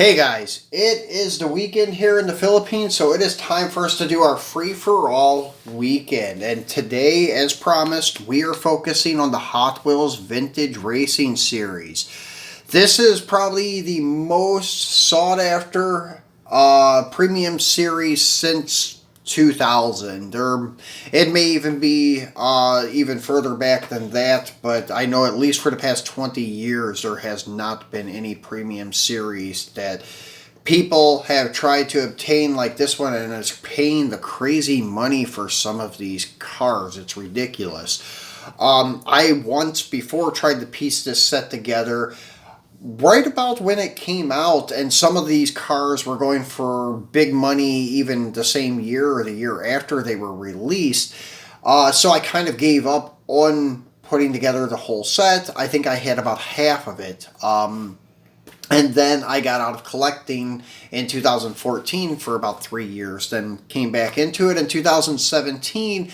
Hey guys, it is the weekend here in the Philippines, so it is time for us to do our free-for-all weekend. And today, as promised, we are focusing on the Hot Wheels Vintage Racing Series. This is probably the most sought-after premium series since 2000. It may even be even further back than that, but I know at least for the past 20 years there has not been any premium series that people have tried to obtain like this one, and it's paying the crazy money for some of these cars. It's ridiculous. I once before tried to piece this set together right about when it came out, and some of these cars were going for big money even the same year or the year after they were released. So I kind of gave up on putting together the whole set. I think I had about half of it. And then I got out of collecting in 2014 for about 3 years, then came back into it in 2017.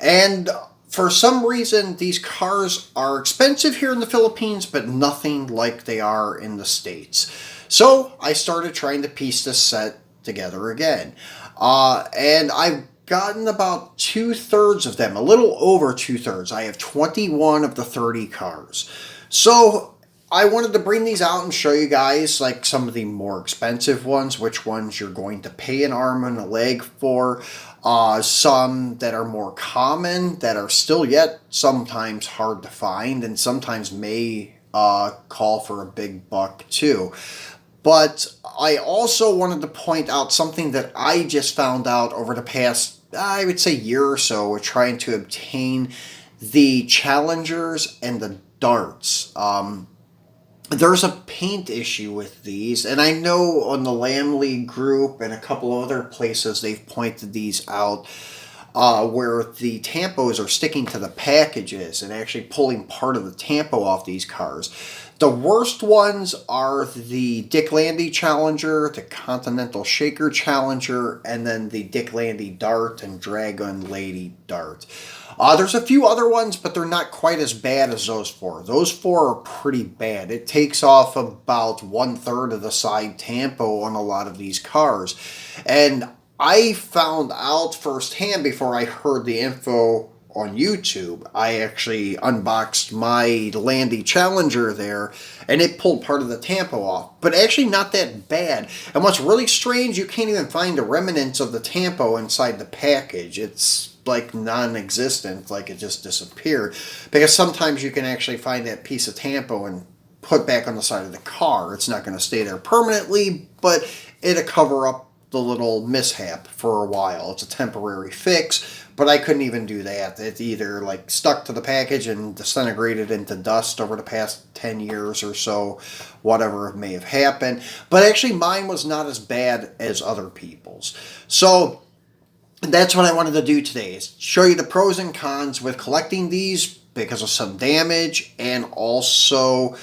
And for some reason, these cars are expensive here in the Philippines, but nothing like they are in the States. So I started trying to piece this set together again. And I've gotten about 2/3 of them, a little over 2/3. I have 21 of the 30 cars. So I wanted to bring these out and show you guys like some of the more expensive ones, which ones you're going to pay an arm and a leg for, some that are more common that are still yet sometimes hard to find and sometimes may call for a big buck too. But I also wanted to point out something that I just found out over the past, I would say, year or so with trying to obtain the Challengers and the Darts. There's a paint issue with these, and I know on the Lamb League group and a couple of other places they've pointed these out, where the tampos are sticking to the packages and actually pulling part of the tampo off these cars. The worst ones are the Dick Landy Challenger, the Continental Shaker Challenger, and then the Dick Landy Dart and Dragon Lady Dart. There's a few other ones, but they're not quite as bad as those four. Those four are pretty bad. It takes off about 1/3 of the side tampo on a lot of these cars. And I found out firsthand before I heard the info on YouTube. I actually unboxed my Landy Challenger there, and it pulled part of the tampo off. But actually not that bad. And what's really strange, you can't even find the remnants of the tampo inside the package. It's like non-existent, like it just disappeared. Because sometimes you can actually find that piece of tampo and put back on the side of the car. It's not going to stay there permanently, but it'll cover up the little mishap for a while. It's a temporary fix, but I couldn't even do that. It either like stuck to the package and disintegrated into dust over the past 10 years or so, whatever may have happened. But actually mine was not as bad as other people's. So that's what I wanted to do today, is show you the pros and cons with collecting these because of some damage and also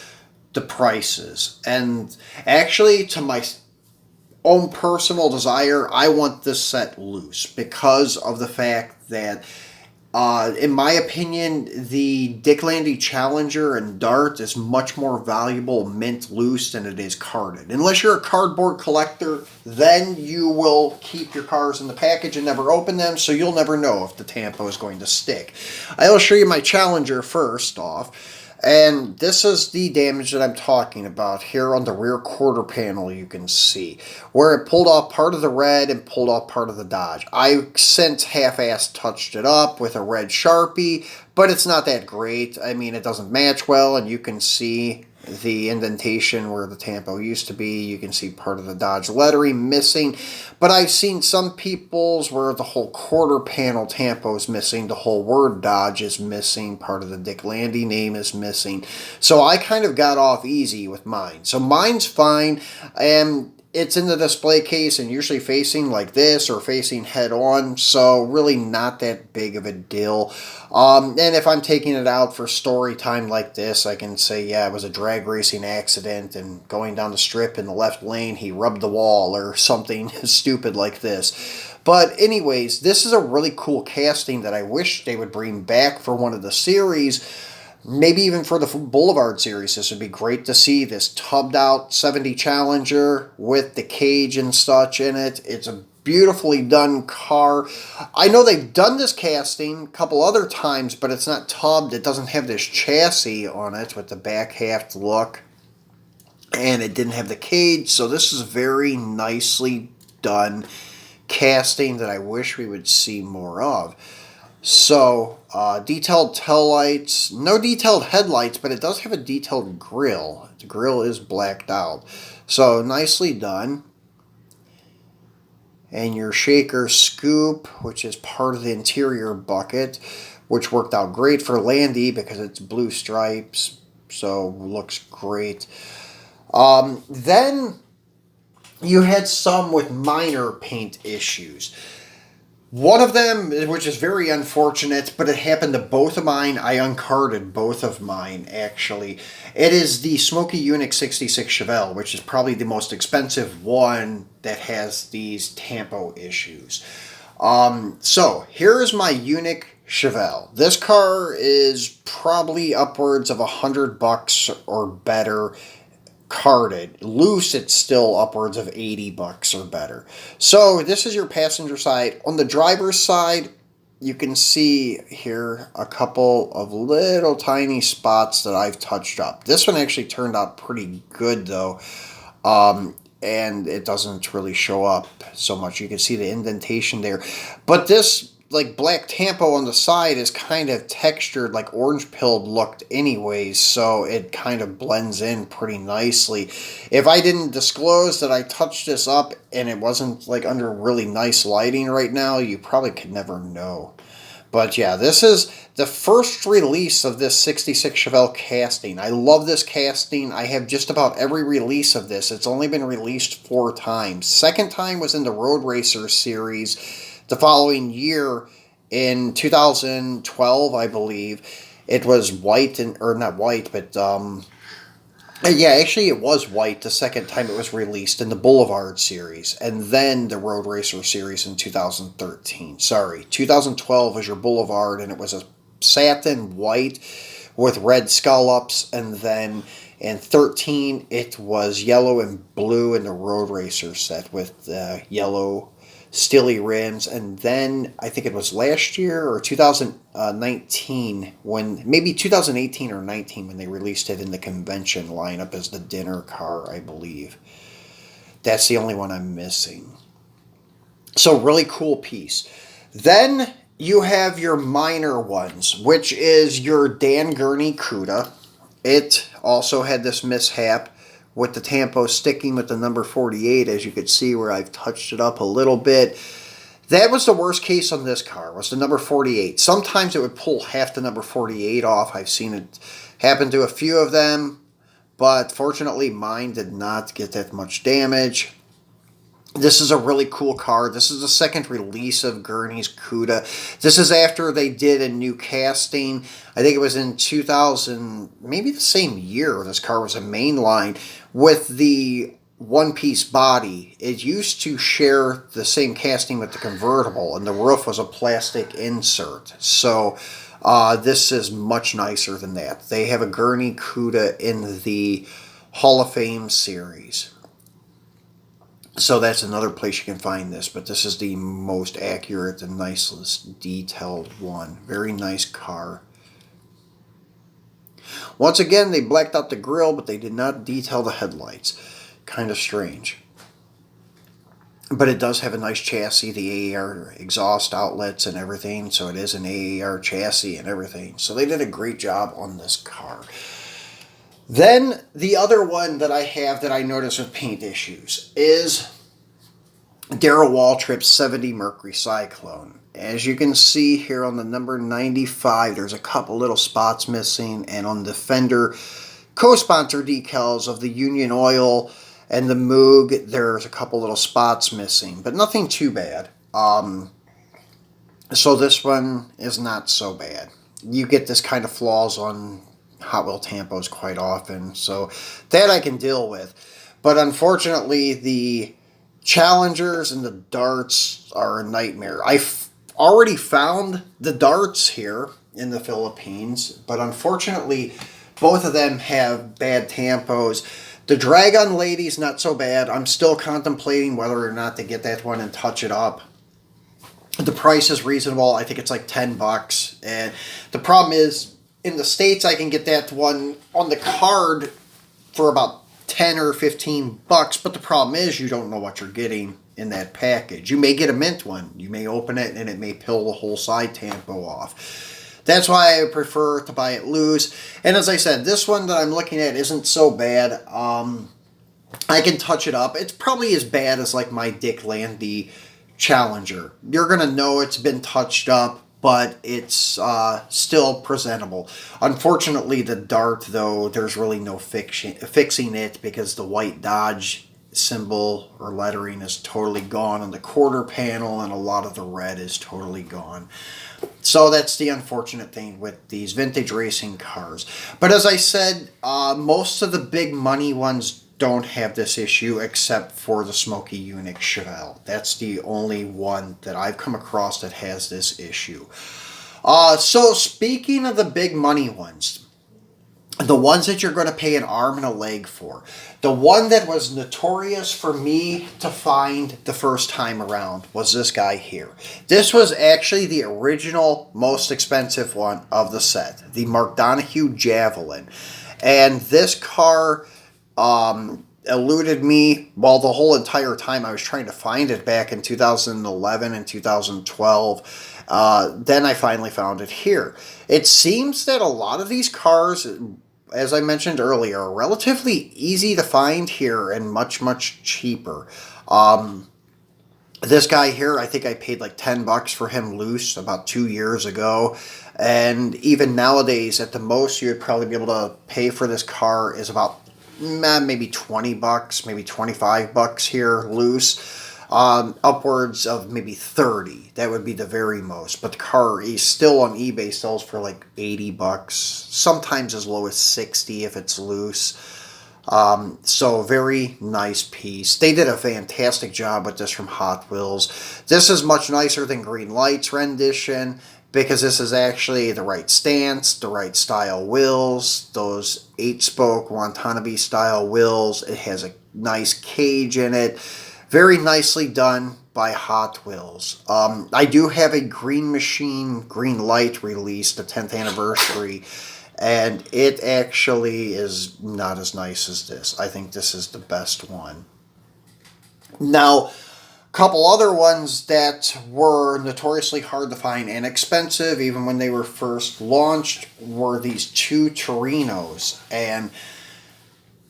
the prices. And actually, to my own personal desire, I want this set loose because of the fact that, in my opinion, the Dick Landy Challenger and Dart is much more valuable mint loose than it is carded. Unless you're a cardboard collector, then you will keep your cars in the package and never open them, so you'll never know if the tampo is going to stick. I'll show you my Challenger first off. And this is the damage that I'm talking about here on the rear quarter panel. You can see where it pulled off part of the red and pulled off part of the Dodge. I since half-assed touched it up with a red Sharpie, but it's not that great. I mean, it doesn't match well, and you can see the indentation where the tampo used to be. You can see part of the Dodge lettering missing, but I've seen some people's where the whole quarter panel tampo is missing, the whole word Dodge is missing, part of the Dick Landy name is missing. So I kind of got off easy with mine. So mine's fine, and it's in the display case and usually facing like this or facing head on, so really not that big of a deal. And if I'm taking it out for story time like this, I can say, yeah, it was a drag racing accident and going down the strip in the left lane, he rubbed the wall or something stupid like this. But anyways, this is a really cool casting that I wish they would bring back for one of the series. maybe even for the Boulevard series, this would be great to see this tubbed out 70 Challenger with the cage and such in it. It's a beautifully done car. I know they've done this casting a couple other times, but it's not tubbed. It doesn't have this chassis on it with the back half look, and it didn't have the cage, so this is very nicely done casting that I wish we would see more of. So, detailed taillights, no detailed headlights, but it does have a detailed grille. The grille is blacked out. So, nicely done. And your shaker scoop, which is part of the interior bucket, which worked out great for Landy because it's blue stripes, so looks great. Then you had some with minor paint issues. One of them, which is very unfortunate, but it happened to both of mine. I uncarded both of mine, actually. It is the Smokey Yunick 66 Chevelle, which is probably the most expensive one that has these tampo issues. So, here is my Yunick Chevelle. This car is probably upwards of $100 or better. Carded. Loose, it's still upwards of $80 or better. So this is your passenger side. On the driver's side, you can see here a couple of little tiny spots that I've touched up. This one actually turned out pretty good though, and it doesn't really show up so much. You can see the indentation there, but this like black tampo on the side is kind of textured like orange pilled looked anyways, so it kind of blends in pretty nicely. If I didn't disclose that I touched this up and it wasn't like under really nice lighting right now, you probably could never know. But yeah, this is the first release of this 66 Chevelle casting. I love this casting. I have just about every release of this. It's only been released 4 times. Second time was in the Road Racer series the following year in 2012, I believe. It was white, or not white, but yeah, actually it was white the second time it was released in the Boulevard series, and then the Road Racer series in 2013. Sorry, 2012 was your Boulevard, and it was a satin white with red scallops, and then in 13 it was yellow and blue in the Road Racer set with yellow Steely rims, and then I think it was last year or 2019 when, maybe 2018 or 19 when they released it in the convention lineup as the dinner car, I believe. That's the only one I'm missing. So really cool piece. Then you have your minor ones, which is your Dan Gurney Cuda. It also had this mishap with the tampo sticking with the number 48, as you could see where I've touched it up a little bit. That was the worst case on this car, was the number 48. Sometimes it would pull half the number 48 off. I've seen it happen to a few of them, but fortunately mine did not get that much damage. This is a really cool car. This is the second release of Gurney's Cuda. This is after they did a new casting. I think it was in 2000, maybe the same year this car was a mainline with the one-piece body. It used to share the same casting with the convertible, and the roof was a plastic insert. So this is much nicer than that. They have a Gurney Cuda in the Hall of Fame series. So that's another place you can find this, but this is the most accurate and nicest detailed one. Very nice car. Once again, they blacked out the grille, but they did not detail the headlights. Kind of strange. But it does have a nice chassis, the AAR exhaust outlets and everything, so it is an AAR chassis and everything. So they did a great job on this car. Then the other one that I have that I noticed with paint issues is Darrell Waltrip's 70 Mercury Cyclone. As you can see here on the number 95, there's a couple little spots missing, and on the fender co-sponsor decals of the Union Oil and the Moog, there's a couple little spots missing, but nothing too bad. So this one is not so bad. You get this kind of flaws on Hot Wheel tampos quite often, so that I can deal with. But unfortunately, the Challengers and the darts are a nightmare. I've already found the darts here, in the Philippines, but unfortunately, both of them have bad tampos. The Dragon Lady's not so bad. I'm still contemplating whether or not to get that one and touch it up. The price is reasonable. I think it's like $10. And the problem is, in the States, I can get that one on the card for about 10 or 15 bucks. But the problem is, you don't know what you're getting in that package. You may get a mint one. You may open it and it may peel the whole side tampo off. That's why I prefer to buy it loose. And as I said, this one that I'm looking at isn't so bad. I can touch it up. It's probably as bad as like my Dick Landy Challenger. You're going to know it's been touched up, but it's still presentable. Unfortunately, the Dart, though, there's really no fixing it because the white Dodge symbol or lettering is totally gone on the quarter panel, and a lot of the red is totally gone. So that's the unfortunate thing with these vintage racing cars. But as I said, most of the big money ones don't have this issue except for the Smokey Yunick Chevelle. That's the only one that I've come across that has this issue. So speaking of the big money ones, the ones that you're going to pay an arm and a leg for, the one that was notorious for me to find the first time around was this guy here. This was actually the original most expensive one of the set, the Mark Donohue Javelin. And this car eluded me, well, the whole entire time I was trying to find it back in 2011 and 2012. Then I finally found it here. It seems that a lot of these cars, as I mentioned earlier, are relatively easy to find here and much, much cheaper. This guy here, I think I paid like $10 for him loose about 2 years ago. And even nowadays, at the most you would probably be able to pay for this car is about maybe $20, maybe $25 here loose. Upwards of maybe 30. That would be the very most. But the car is still on eBay, sells for like $80, sometimes as low as 60 if it's loose. So very nice piece. They did a fantastic job with this from Hot Wheels. This is much nicer than Green Light's rendition because this is actually the right stance, the right style wheels, those 8-spoke Watanabe style wheels. It has a nice cage in it. Very nicely done by Hot Wheels. I do have a Green Machine Green Light release, the 10th anniversary, and it actually is not as nice as this. I think this is the best one. Now, a couple other ones that were notoriously hard to find and expensive, even when they were first launched, were these two Torinos. And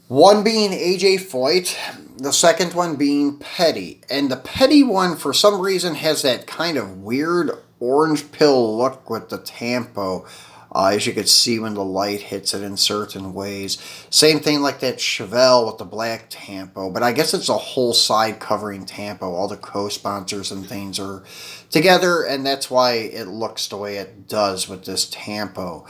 one being AJ Foyt, the second one being Petty. And the Petty one, for some reason, has that kind of weird orange pill look with the tampo, as you could see when the light hits it in certain ways. Same thing like that Chevelle with the black tampo, but I guess it's a whole side covering tampo. All the co-sponsors and things are together, and that's why it looks the way it does with this tampo.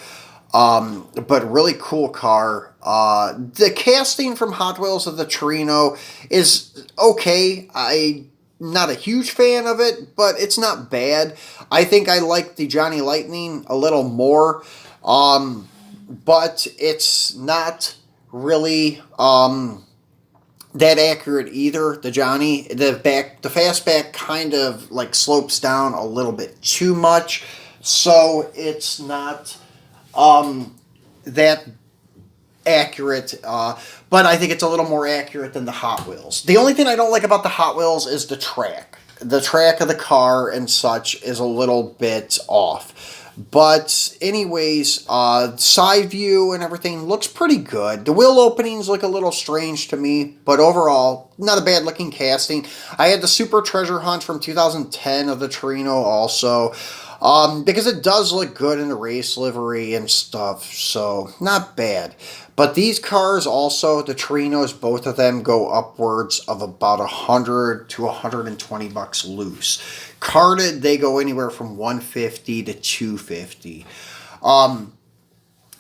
But really cool car. The casting from Hot Wheels of the Torino is okay. I'm not a huge fan of it, but it's not bad. I think I like the Johnny Lightning a little more, but it's not really that accurate either. The Johnny, the fastback kind of like slopes down a little bit too much, so it's not that accurate, but I think it's a little more accurate than the Hot Wheels. The only thing I don't like about the Hot Wheels is the track. The track of the car and such is a little bit off. But anyways, side view and everything looks pretty good. The wheel openings look a little strange to me, but overall, not a bad looking casting. I had the Super Treasure Hunt from 2010 of the Torino also. Because it does look good in the race livery and stuff, so not bad. But these cars also, the Torinos, both of them go upwards of about $100 to $120 loose. Carded, they go anywhere from $150 to $250.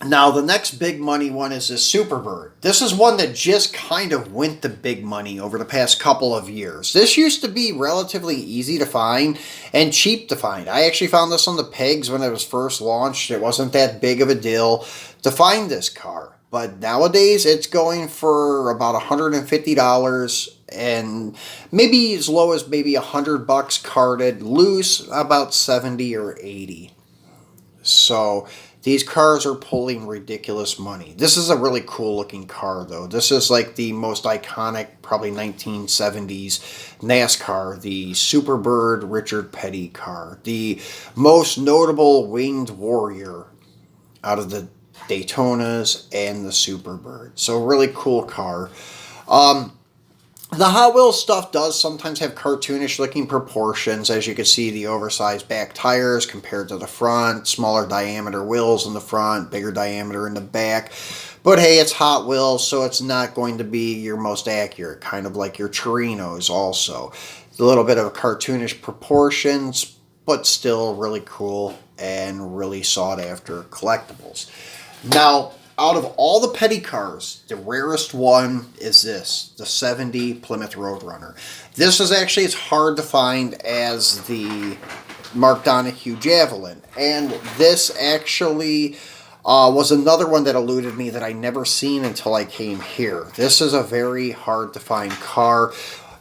Now, the next big money one is this Superbird. This is one that just kind of went to big money over the past couple of years. This used to be relatively easy to find and cheap to find. I actually found this on the pegs when it was first launched. It wasn't that big of a deal to find this car. But nowadays, it's going for about $150 and maybe as low as maybe $100 carded, loose about 70 or 80. So these cars are pulling ridiculous money. This is a really cool looking car though. This is like the most iconic, probably 1970s NASCAR, the Superbird Richard Petty car. The most notable winged warrior out of the Daytonas and the Superbird. So really cool car. The Hot Wheels stuff does sometimes have cartoonish looking proportions. As you can see, the oversized back tires compared to the front, smaller diameter wheels in the front, bigger diameter in the back. But hey, it's Hot Wheels, so it's not going to be your most accurate, kind of like your Torinos also. A little bit of cartoonish proportions, but still really cool and really sought after collectibles. Now, out of all the Petty cars, the rarest one is this, the 70 Plymouth Roadrunner. This is actually as hard to find as the Mark Donohue Javelin. And this actually was another one that eluded me that I never seen until I came here. This is a very hard to find car.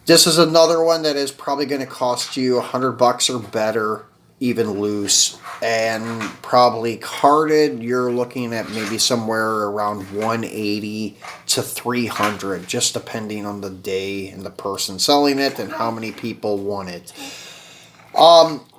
This is another one that is probably going to cost you $100 or better, even loose, and probably carded you're looking at maybe somewhere around 180 to 300, just depending on the day and the person selling it and how many people want it.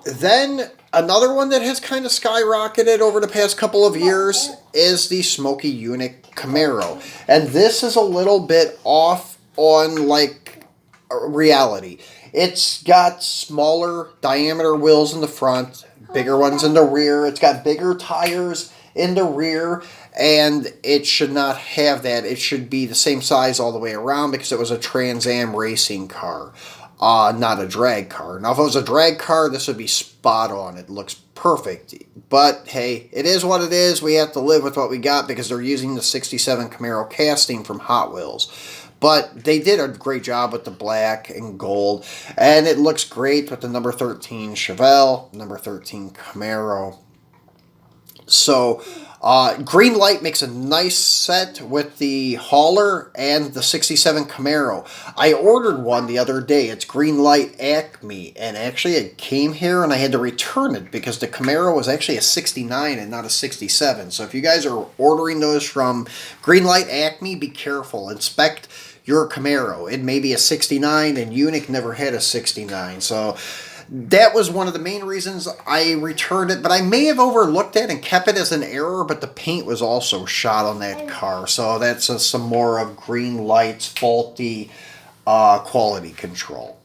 Then another one that has kind of skyrocketed over the past couple of years is the Smokey Yunick Camaro, and this is a little bit off on like reality. It's got smaller diameter wheels in the front, bigger ones in the rear. It's got bigger tires in the rear, and it should not have that. It should be the same size all the way around because it was a Trans Am racing car, not a drag car. Now, if it was a drag car, this would be spot on. It looks perfect. But, hey, it is what it is. We have to live with what we got because they're using the 67 Camaro casting from Hot Wheels. But they did a great job with the black and gold. And it looks great with the number 13 Chevelle, number 13 Camaro. So, green light makes a nice set with the hauler and the 67 Camaro. I ordered one the other day. It's green light Acme. And actually it came here and I had to return it because the Camaro was actually a 69 and not a 67. So if you guys are ordering those from green light Acme, be careful. Inspect your Camaro. It may be a 69 and Yunick never had a 69. So that was one of the main reasons I returned it, but I may have overlooked it and kept it as an error, but the paint was also shot on that car. So that's some more of green light's faulty quality control.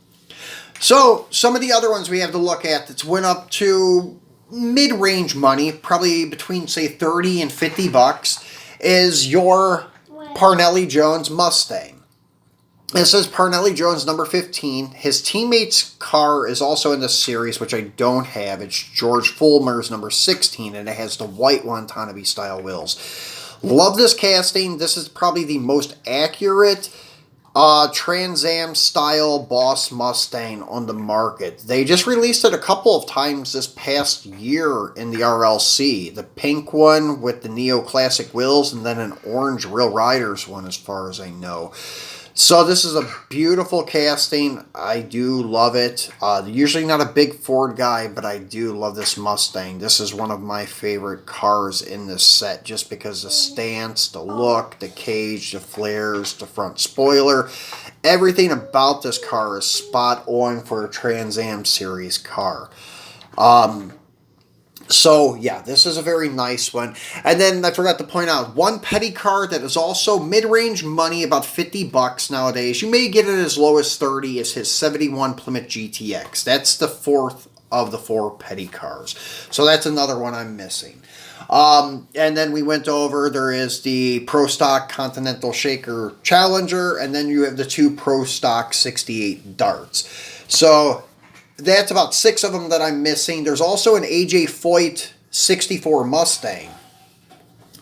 So some of the other ones we have to look at that's went up to mid-range money, probably between say 30 and 50 bucks, is your Parnelli Jones Mustang. It says Parnelli Jones number 15. His teammate's car is also in this series, which I don't have. It's George Fulmer's number 16, and it has the white Watanabe style wheels. Love this casting. This is probably the most accurate Trans Am style Boss Mustang on the market. They just released it a couple of times this past year in the RLC. The pink one with the Neo Classic wheels, and then an orange Real Riders one as far as I know. So this is a beautiful casting. I do love it. Usually not a big Ford guy, but I do love this Mustang. This is one of my favorite cars in this set just because the stance, the look, the cage, the flares, the front spoiler. Everything about this car is spot on for a Trans Am series car. So, yeah, this is a very nice one. And then I forgot to point out, one Petty car that is also mid-range money, about 50 bucks nowadays. You may get it as low as 30, is his 71 Plymouth GTX. That's the fourth of the four Petty cars. So that's another one I'm missing. And then we went over, there is the Pro Stock Continental Shaker Challenger, and then you have the two Pro Stock 68 Darts. So that's about 6 of them that I'm missing. There's also an AJ Foyt 64 Mustang.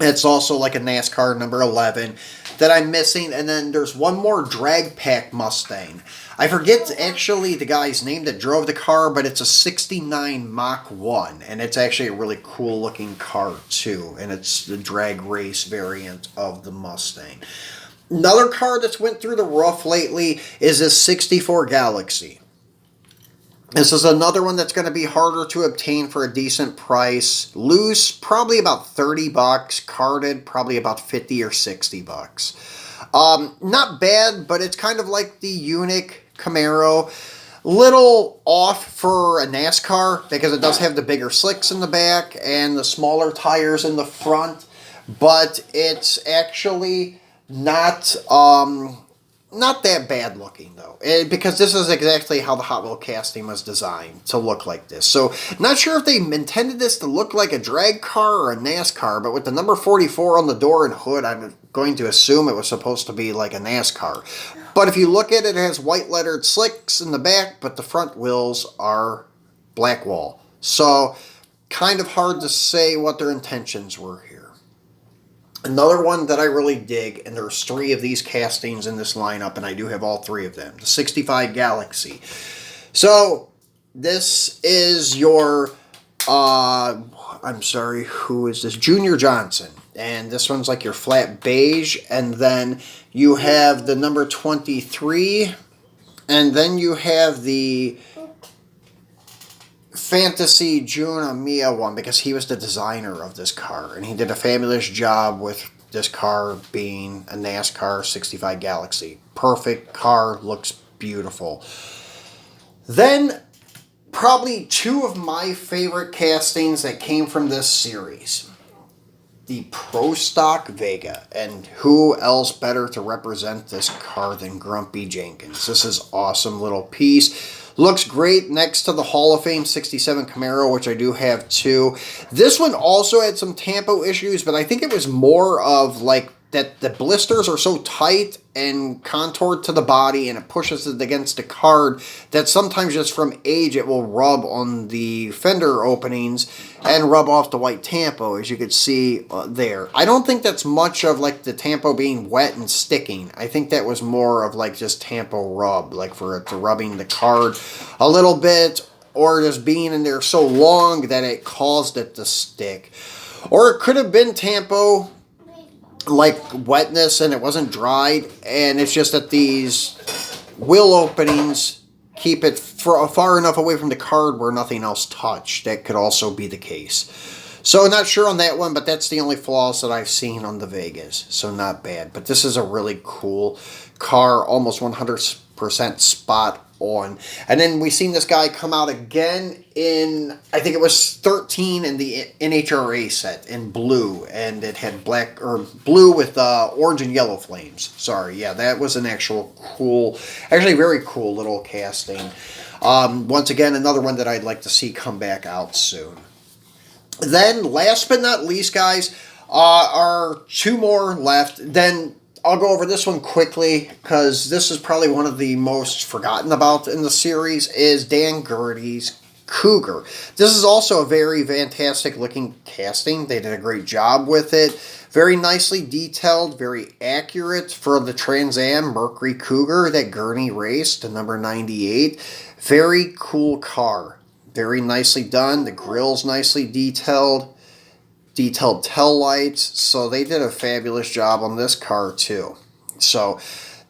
It's also like a NASCAR number 11 that I'm missing. And then there's one more drag pack Mustang. I forget actually the guy's name that drove the car, but it's a 69 Mach 1. And it's actually a really cool looking car too. And it's the drag race variant of the Mustang. Another car that's went through the rough lately is this 64 Galaxy. This is another one that's going to be harder to obtain for a decent price. Loose, probably about 30 bucks. Carded, probably about 50 or 60 bucks. Not bad, but it's kind of like the Yunick Camaro. Little off for a NASCAR because it does have the bigger slicks in the back and the smaller tires in the front. But it's actually not that bad looking though, because this is exactly how the Hot Wheel casting was designed to look like this. So not sure if they intended this to look like a drag car or a NASCAR, but with the number 44 on the door and hood, I'm going to assume it was supposed to be like a NASCAR. But if you look at it, it has white lettered slicks in the back, but the front wheels are black wall. So kind of hard to say what their intentions were here. Another one that I really dig, and there's 3 of these castings in this lineup, and I do have all 3 of them. The 65 Galaxy. So, this is your, I'm sorry, who is this? Junior Johnson. And this one's like your flat beige, and then you have the number 23, and then you have the Fantasy Juna Mia one, because he was the designer of this car and he did a fabulous job with this car being a NASCAR 65 Galaxy. Perfect car, looks beautiful. Then probably 2 of my favorite castings that came from this series. The Pro Stock Vega, and who else better to represent this car than Grumpy Jenkins. This is awesome little piece. Looks great next to the Hall of Fame 67 Camaro, which I do have too. This one also had some tampo issues, but I think it was more of like that the blisters are so tight and contoured to the body and it pushes it against the card that sometimes just from age it will rub on the fender openings and rub off the white tampo, as you could see there. I don't think that's much of like the tampo being wet and sticking. I think that was more of like just tampo rub, like for it to rubbing the card a little bit, or just being in there so long that it caused it to stick. Or it could have been tampo like wetness and it wasn't dried, and it's just that these wheel openings keep it far enough away from the card where nothing else touched. That could also be the case. So not sure on that one, but that's the only flaws that I've seen on the Vegas. So not bad. But this is a really cool car, almost 100% spot on. And then we seen this guy come out again in, I think it was 13 in the NHRA set in blue, and it had black or blue with orange and yellow flames. Sorry, yeah, that was an actual cool, actually very cool little casting. Once again, another one that I'd like to see come back out soon. Then, last but not least, guys, are 2 more left. Then I'll go over this one quickly because this is probably one of the most forgotten about in the series, is Dan Gurney's Cougar. This is also a very fantastic looking casting. They did a great job with it. Very nicely detailed, very accurate for the Trans Am Mercury Cougar that Gurney raced, the number 98. Very cool car. Very nicely done. The grill's nicely detailed. Detailed tail lights. So they did a fabulous job on this car too. So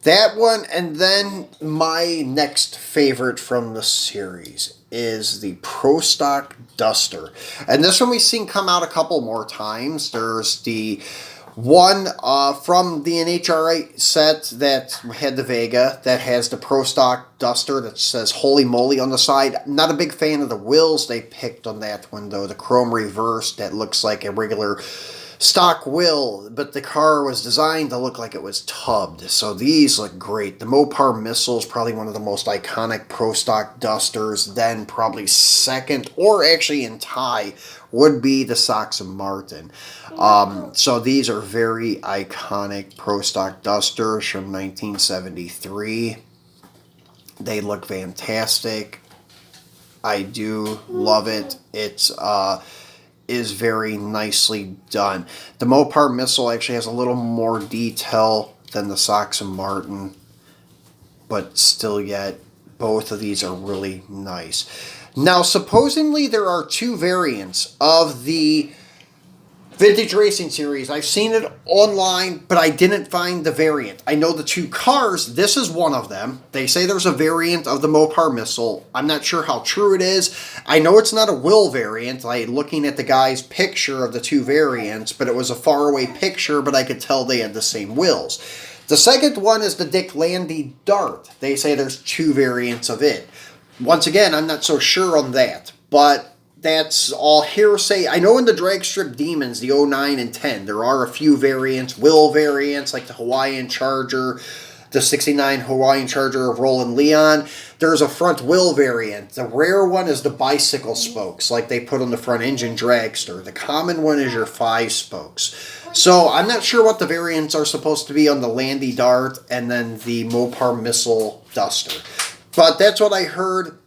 that one, and then my next favorite from the series is the Pro Stock Duster. And this one we've seen come out a couple more times. There's the one from the NHRA set that had the Vega that has the Pro Stock Duster that says Holy Moly on the side. Not a big fan of the wheels they picked on that one though. The chrome reverse that looks like a regular stock wheel, but the car was designed to look like it was tubbed. So these look great. The Mopar Missile is probably one of the most iconic Pro Stock Dusters. Then probably second, or actually in tie, would be the Sox and Martin. So these are very iconic Pro Stock Dusters from 1973. They look fantastic. I do love it. is very nicely done. The Mopar Missile actually has a little more detail than the Sox and Martin, but still yet, both of these are really nice. Now, supposedly there are two variants of the Vintage Racing Series. I've seen it online, but I didn't find the variant. I know the two cars, this is one of them. They say there's a variant of the Mopar Missile. I'm not sure how true it is. I know it's not a Will variant. Looking at the guy's picture of the two variants, but it was a faraway picture, but I could tell they had the same wheels. The second one is the Dick Landy Dart. They say there's two variants of it. Once again, I'm not so sure on that, but that's all hearsay. I know in the drag strip Demons, the 09 and 10, there are a few variants, Will variants, like the Hawaiian Charger, the 69 Hawaiian Charger of Roland Leon. There's a front Will variant. The rare one is the bicycle spokes, like they put on the front engine dragster. The common one is your 5 spokes. So I'm not sure what the variants are supposed to be on the Landy Dart and then the Mopar Missile Duster. But that's what I heard.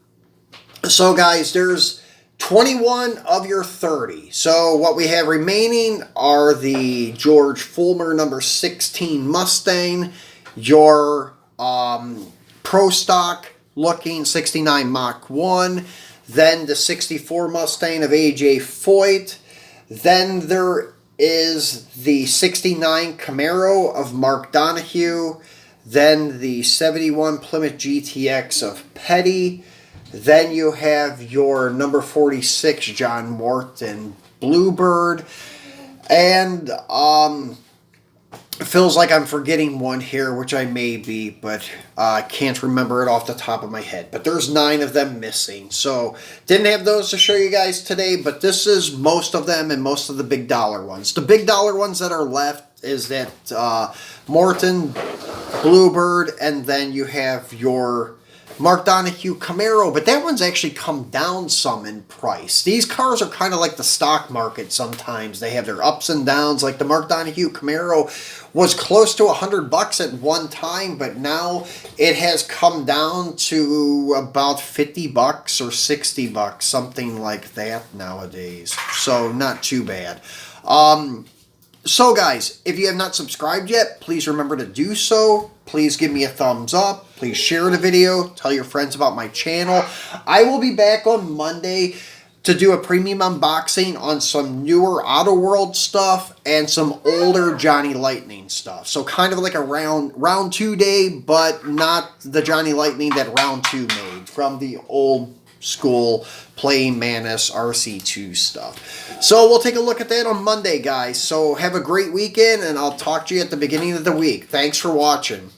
So guys, there's 21 of your 30. So what we have remaining are the George Fulmer number 16 Mustang, your Pro Stock looking 69 Mach 1, then the 64 Mustang of A.J. Foyt, then there is the 69 Camaro of Mark Donohue, then the 71 Plymouth GTX of Petty. Then you have your number 46 John Morton Bluebird. And it feels like I'm forgetting one here, which I may be, but I can't remember it off the top of my head. But there's 9 of them missing. So didn't have those to show you guys today, but this is most of them and most of the big dollar ones. The big dollar ones that are left is that Morton Bluebird, and then you have your Mark Donohue Camaro, but that one's actually come down some in price. These cars are kind of like the stock market sometimes. They have their ups and downs. Like the Mark Donohue Camaro was close to $100 at one time, but now it has come down to about $50 or $60, something like that nowadays. So not too bad. So guys, if you have not subscribed yet, please remember to do so. Please give me a thumbs up. Please share the video. Tell your friends about my channel. I will be back on Monday to do a premium unboxing on some newer Auto World stuff and some older Johnny Lightning stuff. So kind of like a round 2 day, but not the Johnny Lightning that round 2 made, from the old school Playing Manus RC2 stuff. So we'll take a look at that on Monday, guys. So have a great weekend, and I'll talk to you at the beginning of the week. Thanks for watching.